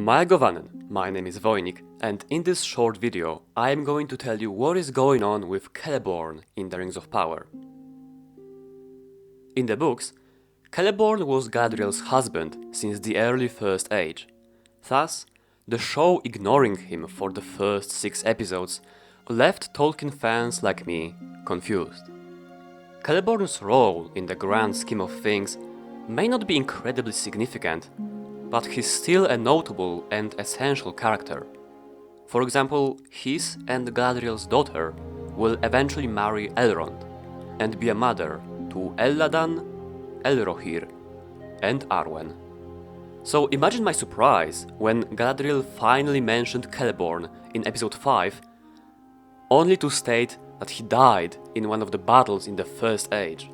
Govanen, my name is Vojnik, and in this short video I am going to tell you what is going on with Celeborn in the Rings of Power. In the books, Celeborn was Galadriel's husband since the early First Age. Thus, the show ignoring him for the first 6 episodes left Tolkien fans like me confused. Celeborn's role in the grand scheme of things may not be incredibly significant, but he's still a notable and essential character. For example, his and Galadriel's daughter will eventually marry Elrond and be a mother to Elladan, Elrohir, and Arwen. So imagine my surprise when Galadriel finally mentioned Celeborn in episode 5, only to state that he died in one of the battles in the First Age.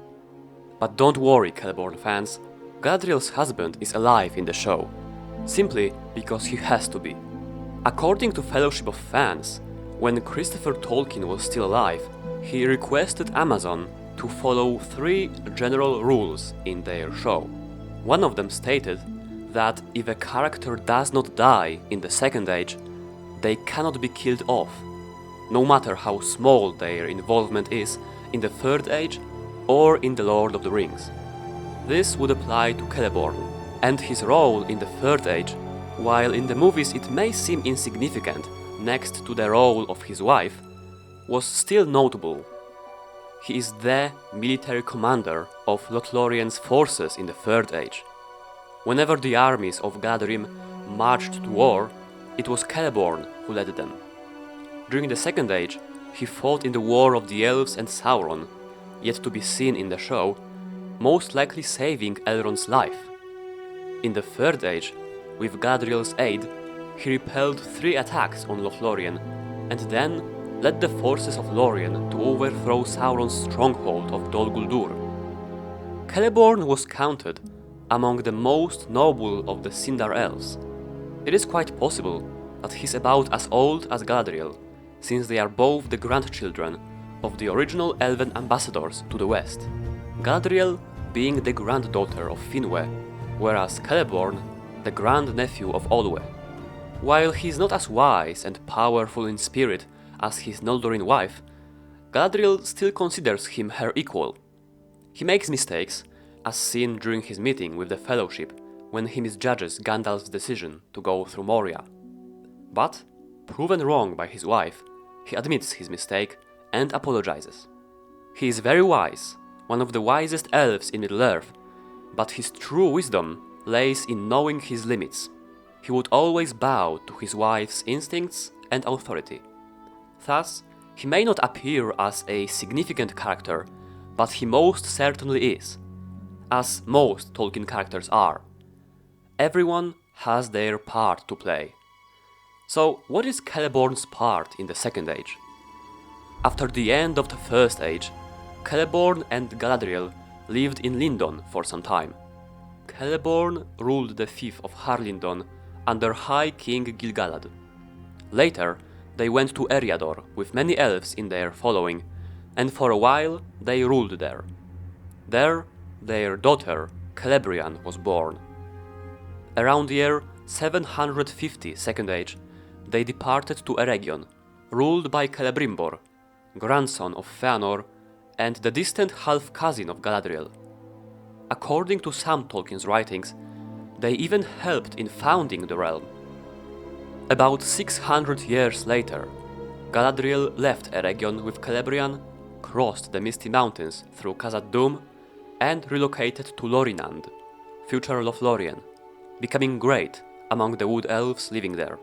But don't worry, Celeborn fans, Galadriel's husband is alive in the show, simply because he has to be. According to Fellowship of Fans, when Christopher Tolkien was still alive, he requested Amazon to follow 3 general rules in their show. One of them stated that if a character does not die in the Second Age, they cannot be killed off, no matter how small their involvement is in the Third Age or in The Lord of the Rings. This would apply to Celeborn, and his role in the Third Age, while in the movies it may seem insignificant next to the role of his wife, was still notable. He is the military commander of Lothlorien's forces in the Third Age. Whenever the armies of Galadrim marched to war, it was Celeborn who led them. During the Second Age, he fought in the War of the Elves and Sauron, yet to be seen in the show, most likely saving Elrond's life. In the Third Age, with Galadriel's aid, he repelled 3 attacks on Lothlorien, and then led the forces of Lorien to overthrow Sauron's stronghold of Dol Guldur. Celeborn was counted among the most noble of the Sindar elves. It is quite possible that he's about as old as Galadriel, since they are both the grandchildren of the original elven ambassadors to the west, Galadriel being the granddaughter of Finwë, whereas Celeborn the grandnephew of Olwë. While he is not as wise and powerful in spirit as his Noldorin wife, Galadriel still considers him her equal. He makes mistakes, as seen during his meeting with the Fellowship when he misjudges Gandalf's decision to go through Moria. But, proven wrong by his wife, he admits his mistake and apologizes. He is very wise, one of the wisest elves in Middle-earth, but his true wisdom lays in knowing his limits. He would always bow to his wife's instincts and authority. Thus, he may not appear as a significant character, but he most certainly is, as most Tolkien characters are. Everyone has their part to play. So, what is Celeborn's part in the Second Age? After the end of the First Age, Celeborn and Galadriel lived in Lindon for some time. Celeborn ruled the fief of Harlindon under High King Gil-galad. Later, they went to Eriador with many elves in their following, and for a while they ruled there. There, their daughter, Celebrian, was born. Around the year 750 Second Age, they departed to Eregion, ruled by Celebrimbor, grandson of Feanor and the distant half-cousin of Galadriel. According to some Tolkien's writings, they even helped in founding the realm. About 600 years later, Galadriel left Eregion with Celebrian, crossed the Misty Mountains through Khazad-dûm, and relocated to Lorinand, future Lothlorien, becoming great among the wood elves living there.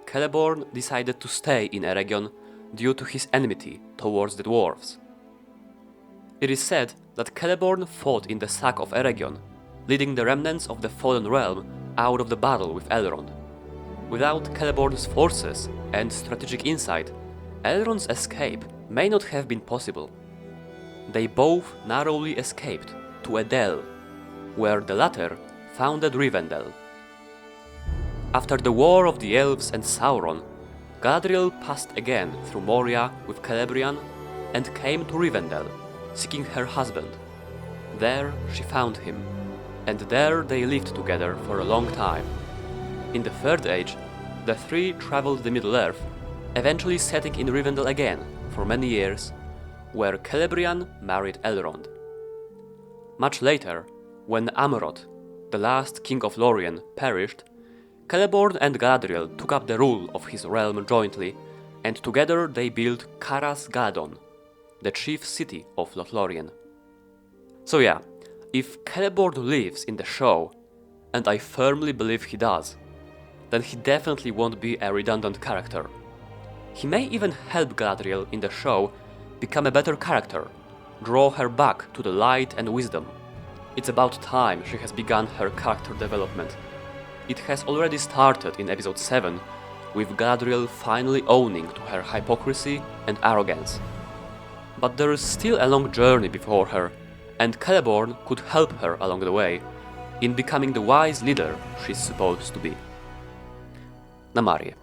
Celeborn decided to stay in Eregion due to his enmity towards the dwarves. It is said that Celeborn fought in the sack of Eregion, leading the remnants of the fallen realm out of the battle with Elrond. Without Celeborn's forces and strategic insight, Elrond's escape may not have been possible. They both narrowly escaped to a dell, where the latter founded Rivendell. After the War of the Elves and Sauron, Galadriel passed again through Moria with Celebrian and came to Rivendell, seeking her husband. There she found him, and there they lived together for a long time. In the Third Age, the three traveled the Middle-earth, eventually setting in Rivendell again for many years, where Celebrian married Elrond. Much later, when Amroth, the last king of Lorien, perished, Celeborn and Galadriel took up the rule of his realm jointly, and together they built Caras Galadon, the chief city of Lothlorien. So yeah, if Celeborn lives in the show, and I firmly believe he does, then he definitely won't be a redundant character. He may even help Galadriel in the show become a better character, draw her back to the light and wisdom. It's about time she has begun her character development. It has already started in episode 7, with Galadriel finally owning to her hypocrisy and arrogance. But there is still a long journey before her, and Celeborn could help her along the way, in becoming the wise leader she's supposed to be. Na Marię.